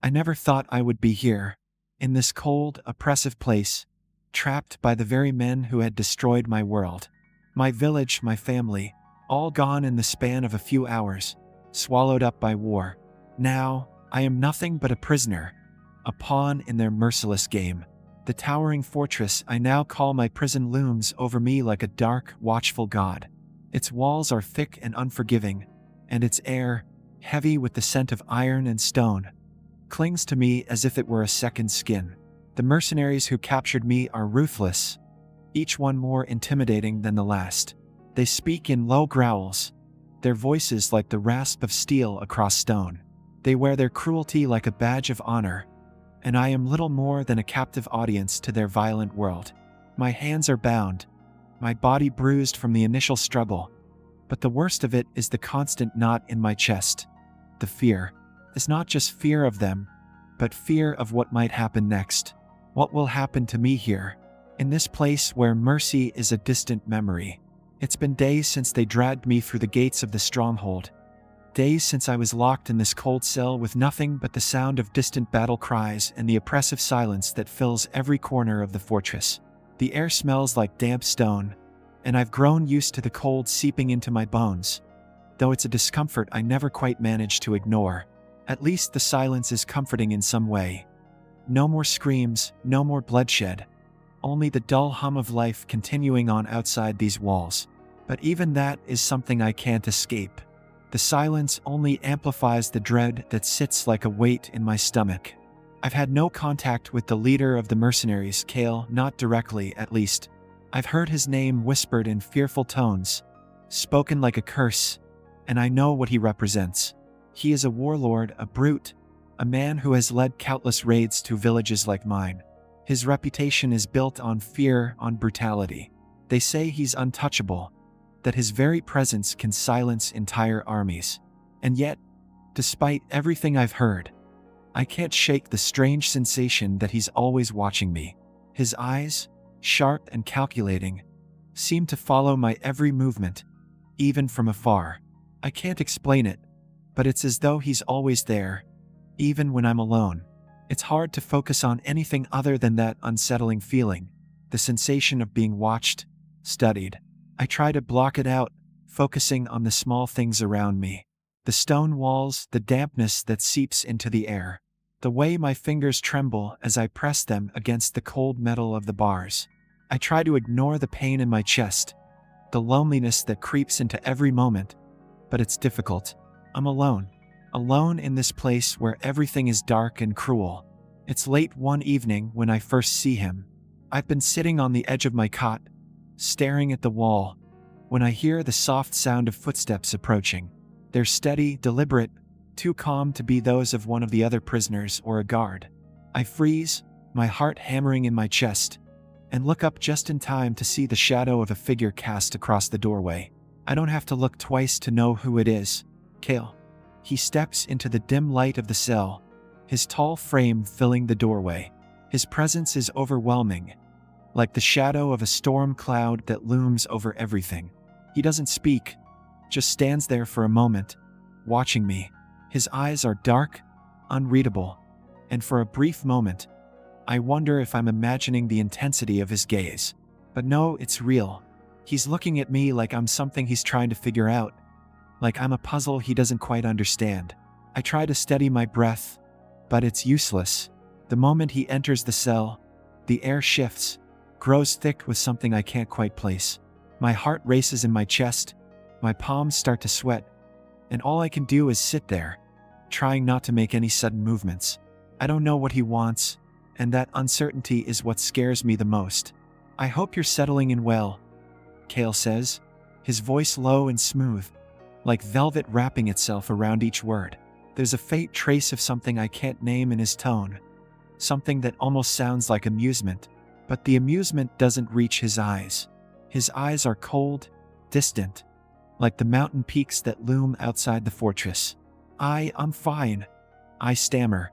I never thought I would be here, in this cold, oppressive place, trapped by the very men who had destroyed my world. My village, my family, all gone in the span of a few hours, swallowed up by war. Now, I am nothing but a prisoner, a pawn in their merciless game. The towering fortress I now call my prison looms over me like a dark, watchful god. Its walls are thick and unforgiving, and its air, heavy with the scent of iron and stone, clings to me as if it were a second skin. The mercenaries who captured me are ruthless, each one more intimidating than the last. They speak in low growls, their voices like the rasp of steel across stone. They wear their cruelty like a badge of honor, and I am little more than a captive audience to their violent world. My hands are bound, my body bruised from the initial struggle, but the worst of it is the constant knot in my chest. The fear is not just fear of them, but fear of what might happen next. What will happen to me here, in this place where mercy is a distant memory? It's been days since they dragged me through the gates of the stronghold. Days since I was locked in this cold cell with nothing but the sound of distant battle cries and the oppressive silence that fills every corner of the fortress. The air smells like damp stone, and I've grown used to the cold seeping into my bones, though it's a discomfort I never quite managed to ignore. At least the silence is comforting in some way. No more screams, no more bloodshed, only the dull hum of life continuing on outside these walls. But even that is something I can't escape. The silence only amplifies the dread that sits like a weight in my stomach. I've had no contact with the leader of the mercenaries, Kale, not directly at least. I've heard his name whispered in fearful tones, spoken like a curse, and I know what he represents. He is a warlord, a brute, a man who has led countless raids to villages like mine. His reputation is built on fear, on brutality. They say he's untouchable, that his very presence can silence entire armies. And yet, despite everything I've heard, I can't shake the strange sensation that he's always watching me. His eyes, sharp and calculating, seem to follow my every movement, even from afar. I can't explain it, but it's as though he's always there, even when I'm alone. It's hard to focus on anything other than that unsettling feeling, the sensation of being watched, studied. I try to block it out, focusing on the small things around me. The stone walls, the dampness that seeps into the air, the way my fingers tremble as I press them against the cold metal of the bars. I try to ignore the pain in my chest, the loneliness that creeps into every moment, but it's difficult. I'm alone. Alone in this place where everything is dark and cruel. It's late one evening when I first see him. I've been sitting on the edge of my cot, staring at the wall, when I hear the soft sound of footsteps approaching. They're steady, deliberate, too calm to be those of one of the other prisoners or a guard. I freeze, my heart hammering in my chest, and look up just in time to see the shadow of a figure cast across the doorway. I don't have to look twice to know who it is. Kale. He steps into the dim light of the cell, his tall frame filling the doorway. His presence is overwhelming, like the shadow of a storm cloud that looms over everything. He doesn't speak, just stands there for a moment, watching me. His eyes are dark, unreadable, and for a brief moment, I wonder if I'm imagining the intensity of his gaze. But no, it's real. He's looking at me like I'm something he's trying to figure out, like I'm a puzzle he doesn't quite understand. I try to steady my breath, but it's useless. The moment he enters the cell, the air shifts, grows thick with something I can't quite place. My heart races in my chest, my palms start to sweat, and all I can do is sit there, trying not to make any sudden movements. I don't know what he wants, and that uncertainty is what scares me the most. I hope you're settling in well, Kale says, his voice low and smooth, like velvet wrapping itself around each word. There's a faint trace of something I can't name in his tone, something that almost sounds like amusement, but the amusement doesn't reach his eyes. His eyes are cold, distant, like the mountain peaks that loom outside the fortress. I'm fine, I stammer,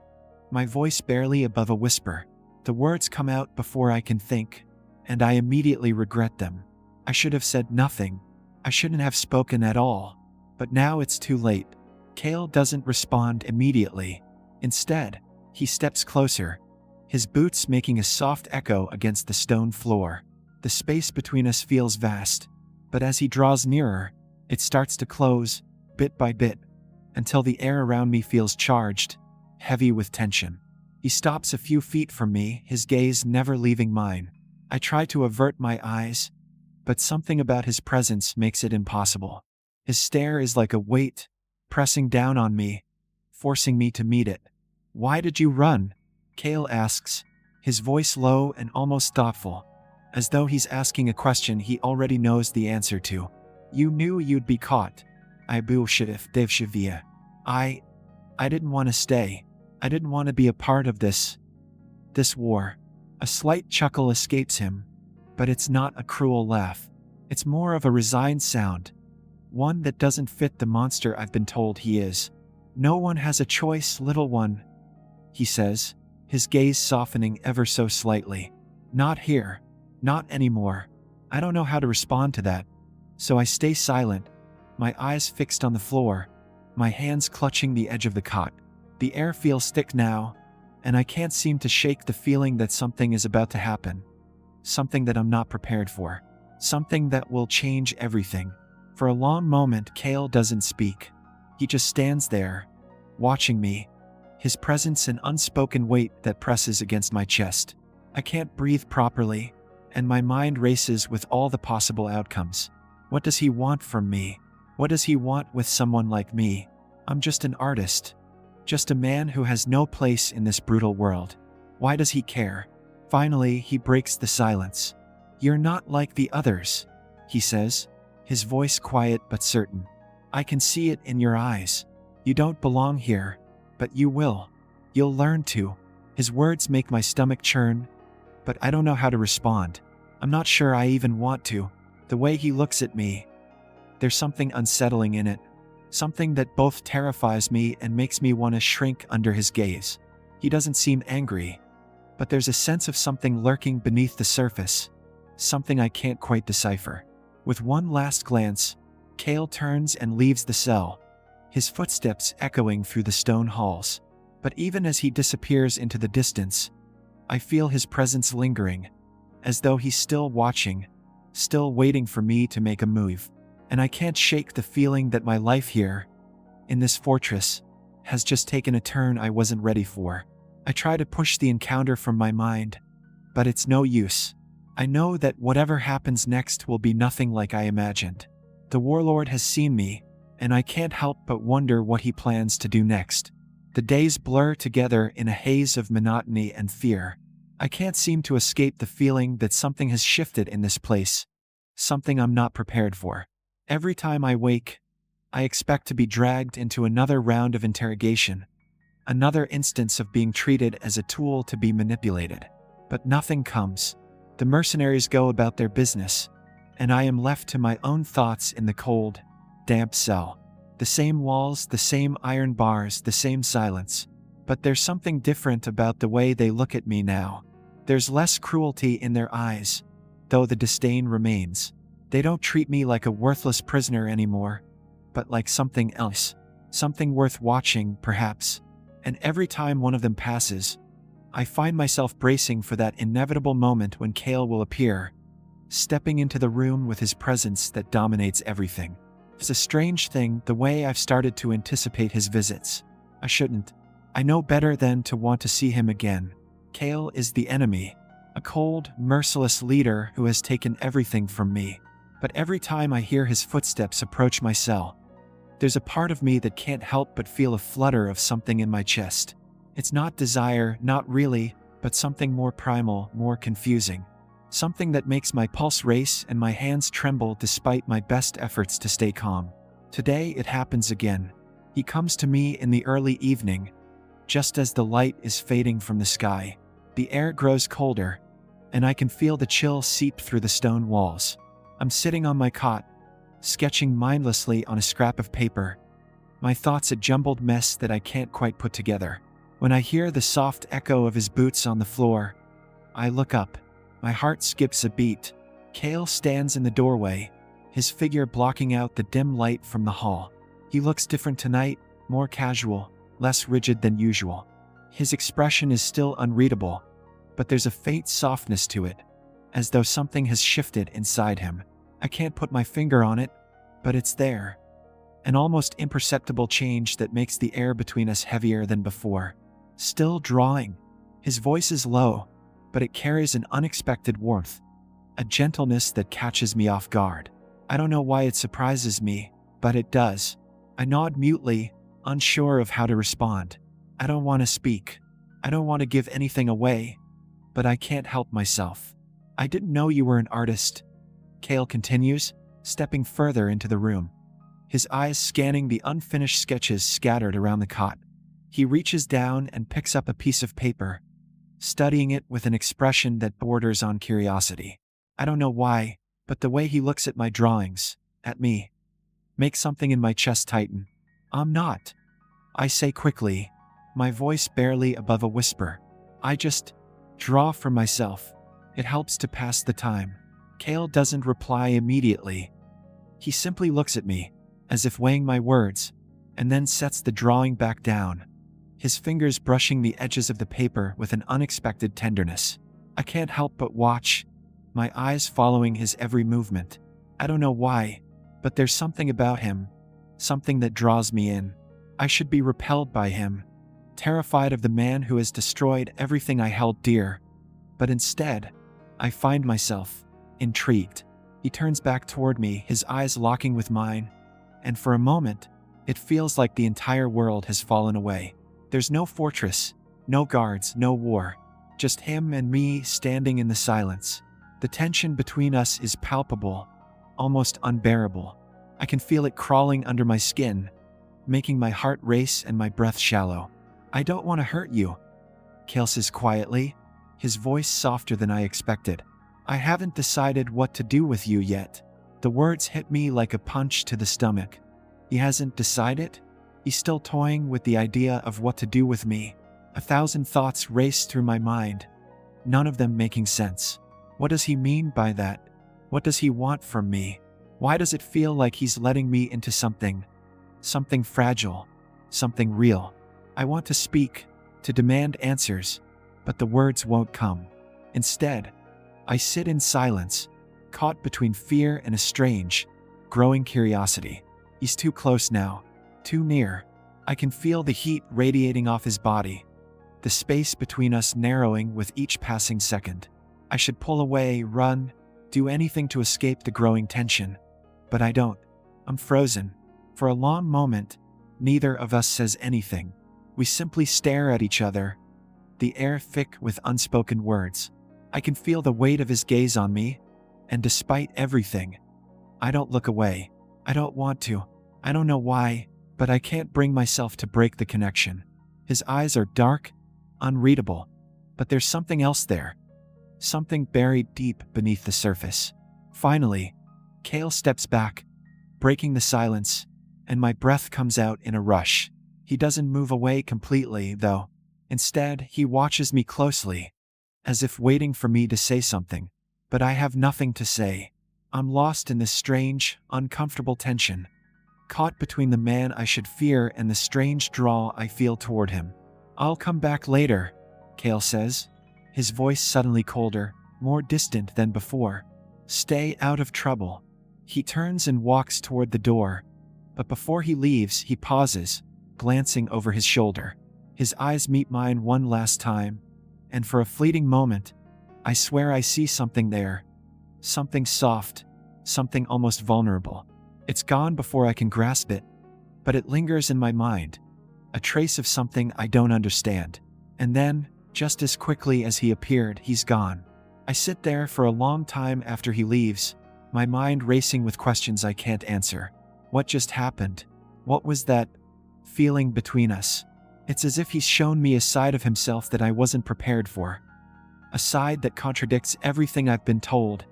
my voice barely above a whisper. The words come out before I can think, and I immediately regret them. I should have said nothing. I shouldn't have spoken at all. But now it's too late. Kale doesn't respond immediately. Instead, He steps closer, his boots making a soft echo against the stone floor. The space between us feels vast, but as he draws nearer, it starts to close, bit by bit, until the air around me feels charged, heavy with tension. He stops a few feet from me, his gaze never leaving mine. I try to avert my eyes, but something about his presence makes it impossible. His stare is like a weight, pressing down on me, forcing me to meet it. "Why did you run?" Cale asks, his voice low and almost thoughtful, as though he's asking a question he already knows the answer to. "You knew you'd be caught. I didn't want to stay. I didn't want to be a part of this war." A slight chuckle escapes him, but it's not a cruel laugh. It's more of a resigned sound, one that doesn't fit the monster I've been told he is. "No one has a choice, little one," he says, his gaze softening ever so slightly. "Not here. Not anymore." I don't know how to respond to that, so I stay silent, my eyes fixed on the floor, my hands clutching the edge of the cot. The air feels thick now, and I can't seem to shake the feeling that something is about to happen. Something that I'm not prepared for. Something that will change everything. For a long moment, Cale doesn't speak. He just stands there, watching me, his presence an unspoken weight that presses against my chest. I can't breathe properly, and my mind races with all the possible outcomes. What does he want from me? What does he want with someone like me? I'm just an artist. Just a man who has no place in this brutal world. Why does he care? Finally, he breaks the silence. "You're not like the others," he says, his voice quiet but certain. "I can see it in your eyes. You don't belong here, but you will. You'll learn to." His words make my stomach churn, but I don't know how to respond. I'm not sure I even want to. The way he looks at me, there's something unsettling in it. Something that both terrifies me and makes me want to shrink under his gaze. He doesn't seem angry, but there's a sense of something lurking beneath the surface. Something I can't quite decipher. With one last glance, Cale turns and leaves the cell, his footsteps echoing through the stone halls. But even as he disappears into the distance, I feel his presence lingering, as though he's still watching, still waiting for me to make a move. And I can't shake the feeling that my life here, in this fortress, has just taken a turn I wasn't ready for. I try to push the encounter from my mind, but it's no use. I know that whatever happens next will be nothing like I imagined. The warlord has seen me, and I can't help but wonder what he plans to do next. The days blur together in a haze of monotony and fear. I can't seem to escape the feeling that something has shifted in this place, something I'm not prepared for. Every time I wake, I expect to be dragged into another round of interrogation, another instance of being treated as a tool to be manipulated. But nothing comes. The mercenaries go about their business, and I am left to my own thoughts in the cold, damp cell. The same walls, the same iron bars, the same silence. But there's something different about the way they look at me now. There's less cruelty in their eyes, though the disdain remains. They don't treat me like a worthless prisoner anymore, but like something else. Something worth watching, perhaps. And every time one of them passes, I find myself bracing for that inevitable moment when Cale will appear, stepping into the room with his presence that dominates everything. It's a strange thing, the way I've started to anticipate his visits. I shouldn't. I know better than to want to see him again. Cale is the enemy, a cold, merciless leader who has taken everything from me. But every time I hear his footsteps approach my cell, there's a part of me that can't help but feel a flutter of something in my chest. It's not desire, not really, but something more primal, more confusing. Something that makes my pulse race and my hands tremble despite my best efforts to stay calm. Today it happens again. He comes to me in the early evening, just as the light is fading from the sky. The air grows colder, and I can feel the chill seep through the stone walls. I'm sitting on my cot, sketching mindlessly on a scrap of paper, my thoughts a jumbled mess that I can't quite put together. When I hear the soft echo of his boots on the floor, I look up. My heart skips a beat. Cale stands in the doorway, his figure blocking out the dim light from the hall. He looks different tonight, more casual, less rigid than usual. His expression is still unreadable, but there's a faint softness to it, as though something has shifted inside him. I can't put my finger on it, but it's there. An almost imperceptible change that makes the air between us heavier than before. Still drawing. His voice is low, but it carries an unexpected warmth, a gentleness that catches me off guard. I don't know why it surprises me, but it does. I nod mutely, unsure of how to respond. I don't want to speak. I don't want to give anything away, but I can't help myself. I didn't know you were an artist, Cale continues, stepping further into the room, his eyes scanning the unfinished sketches scattered around the cot. He reaches down and picks up a piece of paper, studying it with an expression that borders on curiosity. I don't know why, but the way he looks at my drawings, at me, makes something in my chest tighten. I'm not, I say quickly, my voice barely above a whisper. I just draw for myself. It helps to pass the time. Cale doesn't reply immediately. He simply looks at me, as if weighing my words, and then sets the drawing back down, his fingers brushing the edges of the paper with an unexpected tenderness. I can't help but watch, my eyes following his every movement. I don't know why, but there's something about him, something that draws me in. I should be repelled by him, terrified of the man who has destroyed everything I held dear. But instead, I find myself intrigued. He turns back toward me, his eyes locking with mine, and for a moment, it feels like the entire world has fallen away. There's no fortress, no guards, no war, just him and me standing in the silence. The tension between us is palpable, almost unbearable. I can feel it crawling under my skin, making my heart race and my breath shallow. I don't want to hurt you, Cale says quietly, his voice softer than I expected. I haven't decided what to do with you yet. The words hit me like a punch to the stomach. He hasn't decided? He's still toying with the idea of what to do with me. 1,000 thoughts race through my mind, none of them making sense. What does he mean by that? What does he want from me? Why does it feel like he's letting me into something fragile, something real? I want to speak, to demand answers, but the words won't come. Instead, I sit in silence, caught between fear and a strange, growing curiosity. He's too close now, too near. I can feel the heat radiating off his body, the space between us narrowing with each passing second. I should pull away, run, do anything to escape the growing tension. But I don't. I'm frozen. For a long moment, neither of us says anything. We simply stare at each other, the air thick with unspoken words. I can feel the weight of his gaze on me, and despite everything, I don't look away. I don't want to. I don't know why, but I can't bring myself to break the connection. His eyes are dark, unreadable, but there's something else there. Something buried deep beneath the surface. Finally, Cale steps back, breaking the silence, and my breath comes out in a rush. He doesn't move away completely, though. Instead, he watches me closely, as if waiting for me to say something. But I have nothing to say. I'm lost in this strange, uncomfortable tension, caught between the man I should fear and the strange draw I feel toward him. I'll come back later, Cale says, his voice suddenly colder, more distant than before. Stay out of trouble. He turns and walks toward the door, but before he leaves, he pauses, glancing over his shoulder. His eyes meet mine one last time, and for a fleeting moment, I swear I see something there. Something soft, something almost vulnerable. It's gone before I can grasp it, but it lingers in my mind, a trace of something I don't understand. And then, just as quickly as he appeared, he's gone. I sit there for a long time after he leaves, my mind racing with questions I can't answer. What just happened? What was that feeling between us? It's as if he's shown me a side of himself that I wasn't prepared for. A side that contradicts everything I've been told,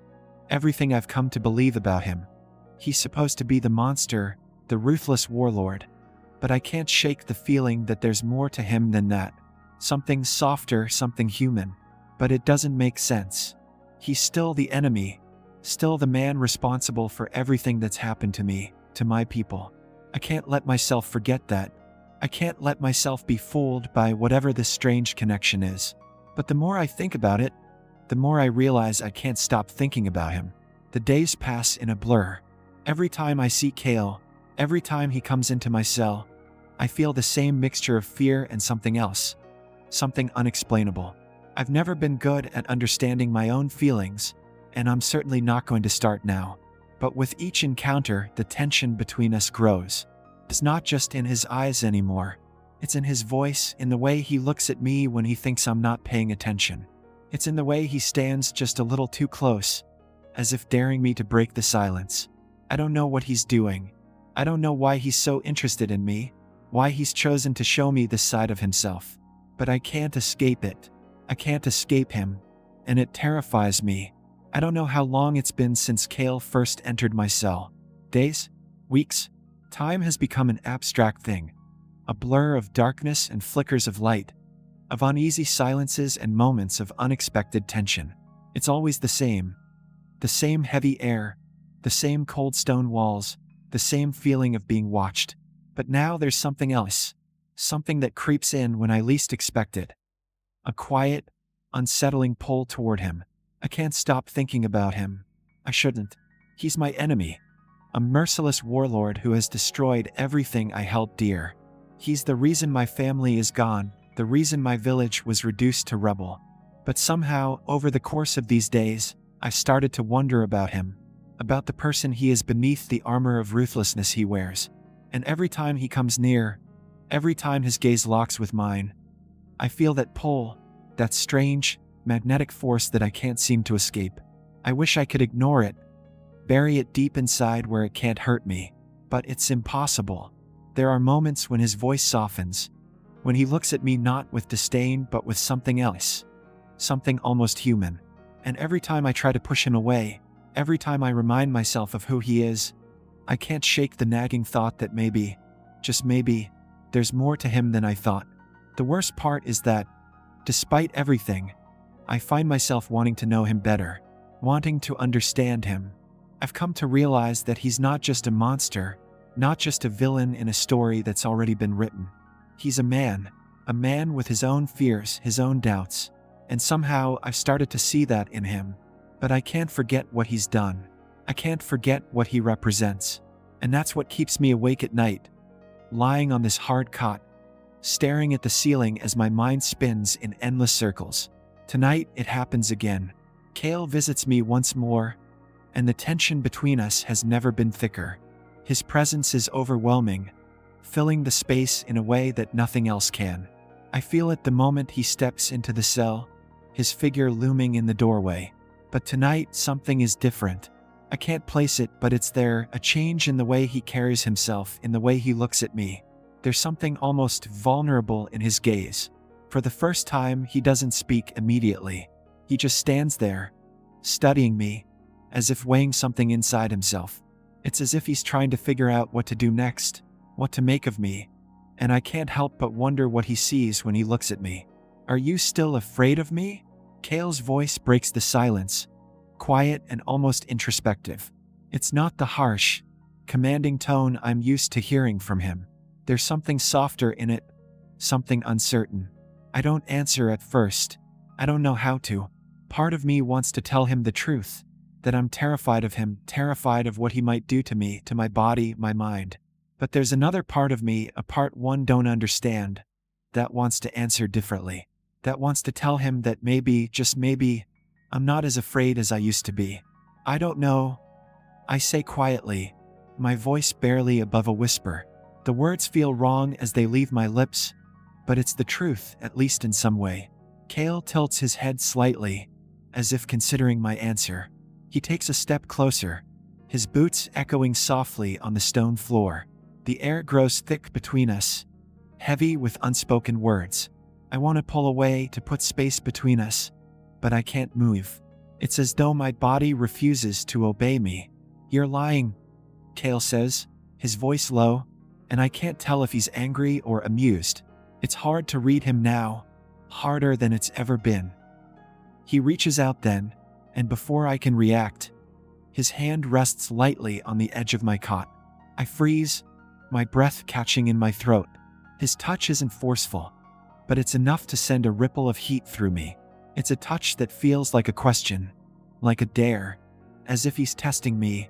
everything I've come to believe about him. He's supposed to be the monster, the ruthless warlord, but I can't shake the feeling that there's more to him than that. Something softer, something human. But it doesn't make sense. He's still the enemy, still the man responsible for everything that's happened to me, to my people. I can't let myself forget that. I can't let myself be fooled by whatever this strange connection is. But the more I think about it, the more I realize I can't stop thinking about him. The days pass in a blur. Every time I see Kale, every time he comes into my cell, I feel the same mixture of fear and something else. Something unexplainable. I've never been good at understanding my own feelings, and I'm certainly not going to start now. But with each encounter, the tension between us grows. It's not just in his eyes anymore. It's in his voice, in the way he looks at me when he thinks I'm not paying attention. It's in the way he stands just a little too close, as if daring me to break the silence. I don't know what he's doing. I don't know why he's so interested in me, why he's chosen to show me this side of himself. But I can't escape it. I can't escape him, and it terrifies me. I don't know how long it's been since Kale first entered my cell. Days? Weeks? Time has become an abstract thing. A blur of darkness and flickers of light, of uneasy silences and moments of unexpected tension. It's always the same heavy air, the same cold stone walls, the same feeling of being watched. But now there's something else, something that creeps in when I least expect it. A quiet, unsettling pull toward him. I can't stop thinking about him. I shouldn't. He's my enemy. A merciless warlord who has destroyed everything I held dear. He's the reason my family is gone, the reason my village was reduced to rubble. But somehow, over the course of these days, I've started to wonder about him, about the person he is beneath the armor of ruthlessness he wears. And every time he comes near, every time his gaze locks with mine, I feel that pull, that strange, magnetic force that I can't seem to escape. I wish I could ignore it, bury it deep inside where it can't hurt me, but it's impossible. There are moments when his voice softens, when he looks at me not with disdain but with something else, something almost human. And every time I try to push him away, every time I remind myself of who he is, I can't shake the nagging thought that maybe, just maybe, there's more to him than I thought. The worst part is that, despite everything, I find myself wanting to know him better, wanting to understand him. I've come to realize that he's not just a monster, not just a villain in a story that's already been written. He's a man with his own fears, his own doubts, and somehow I've started to see that in him. But I can't forget what he's done. I can't forget what he represents. And that's what keeps me awake at night, lying on this hard cot, staring at the ceiling as my mind spins in endless circles. Tonight, it happens again. Kale visits me once more, and the tension between us has never been thicker. His presence is overwhelming, filling the space in a way that nothing else can. I feel it the moment he steps into the cell, his figure looming in the doorway. But tonight, something is different. I can't place it, but it's there, a change in the way he carries himself, in the way he looks at me. There's something almost vulnerable in his gaze. For the first time, he doesn't speak immediately. He just stands there, studying me, as if weighing something inside himself. It's as if he's trying to figure out what to do next, what to make of me. And I can't help but wonder what he sees when he looks at me. Are you still afraid of me? Kale's voice breaks the silence, quiet and almost introspective. It's not the harsh, commanding tone I'm used to hearing from him. There's something softer in it, something uncertain. I don't answer at first. I don't know how to. Part of me wants to tell him the truth, that I'm terrified of him, terrified of what he might do to me, to my body, my mind. But there's another part of me, a part one don't understand, that wants to answer differently, that wants to tell him that maybe, just maybe, I'm not as afraid as I used to be. I don't know. I say quietly, my voice barely above a whisper. The words feel wrong as they leave my lips, but it's the truth, at least in some way. Kale tilts his head slightly, as if considering my answer. He takes a step closer, his boots echoing softly on the stone floor. The air grows thick between us, heavy with unspoken words. I want to pull away, to put space between us, but I can't move. It's as though my body refuses to obey me. You're lying, Kale says, his voice low, and I can't tell if he's angry or amused. It's hard to read him now, harder than it's ever been. He reaches out then, and before I can react, his hand rests lightly on the edge of my cot. I freeze, my breath catching in my throat. His touch isn't forceful, but it's enough to send a ripple of heat through me. It's a touch that feels like a question, like a dare, as if he's testing me,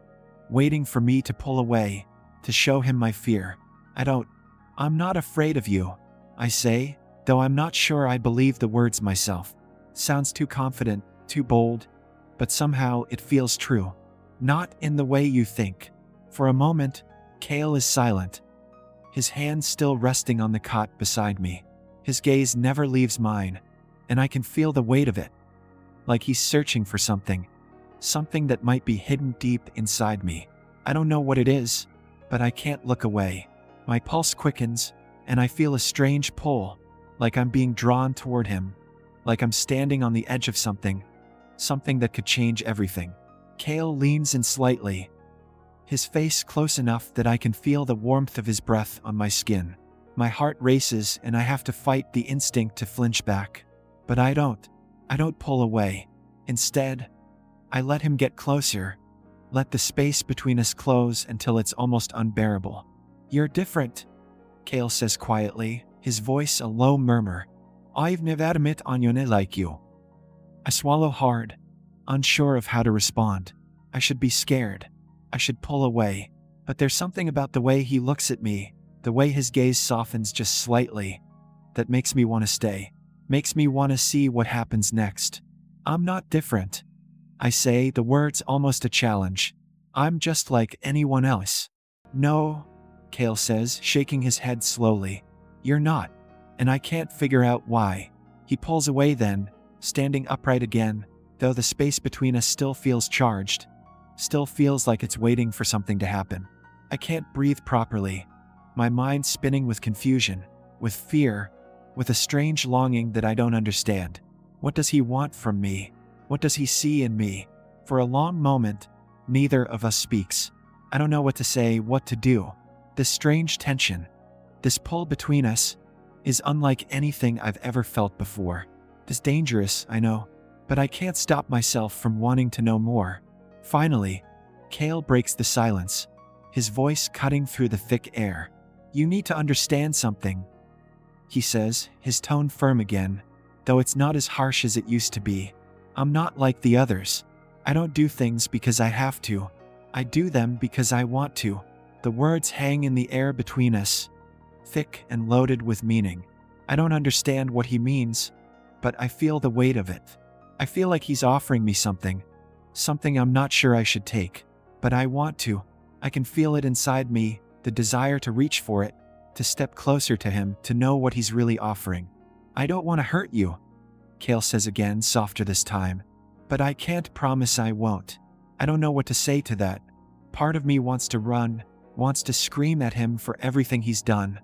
waiting for me to pull away, to show him my fear. I'm not afraid of you, I say, though I'm not sure I believe the words myself. Sounds too confident, too bold, but somehow it feels true. Not in the way you think. For a moment, Cale is silent, his hand still resting on the cot beside me. His gaze never leaves mine, and I can feel the weight of it, like he's searching for something that might be hidden deep inside me. I don't know what it is, but I can't look away. My pulse quickens, and I feel a strange pull, like I'm being drawn toward him, like I'm standing on the edge of something that could change everything. Cale leans in slightly, his face close enough that I can feel the warmth of his breath on my skin. My heart races and I have to fight the instinct to flinch back. But I don't. I don't pull away. Instead, I let him get closer, let the space between us close until it's almost unbearable. You're different, Cale says quietly, his voice a low murmur. I've never met anyone like you. I swallow hard, unsure of how to respond. I should be scared. I should pull away. But there's something about the way he looks at me, the way his gaze softens just slightly, that makes me want to stay. Makes me want to see what happens next. I'm not different, I say, the words almost a challenge. I'm just like anyone else. No, Cale says, shaking his head slowly. You're not. And I can't figure out why. He pulls away then, standing upright again, though the space between us still feels charged. Still feels like it's waiting for something to happen. I can't breathe properly. My mind spinning with confusion, with fear, with a strange longing that I don't understand. What does he want from me? What does he see in me? For a long moment, neither of us speaks. I don't know what to say, what to do. This strange tension, this pull between us, is unlike anything I've ever felt before. It's dangerous, I know, but I can't stop myself from wanting to know more. Finally, Cale breaks the silence, his voice cutting through the thick air. You need to understand something, he says, his tone firm again, though it's not as harsh as it used to be. I'm not like the others. I don't do things because I have to. I do them because I want to. The words hang in the air between us, thick and loaded with meaning. I don't understand what he means, but I feel the weight of it. I feel like he's offering me something I'm not sure I should take, but I want to. I can feel it inside me, the desire to reach for it, to step closer to him, to know what he's really offering. I don't want to hurt you, Cale says again, softer this time, but I can't promise I won't. I don't know what to say to that. Part of me wants to run, wants to scream at him for everything he's done,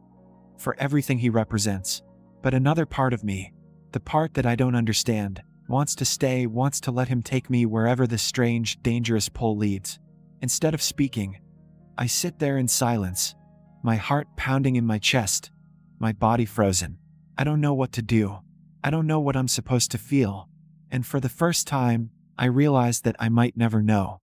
for everything he represents. But another part of me, the part that I don't understand, wants to stay, wants to let him take me wherever this strange, dangerous pull leads. Instead of speaking, I sit there in silence, my heart pounding in my chest, my body frozen. I don't know what to do. I don't know what I'm supposed to feel. And for the first time, I realize that I might never know.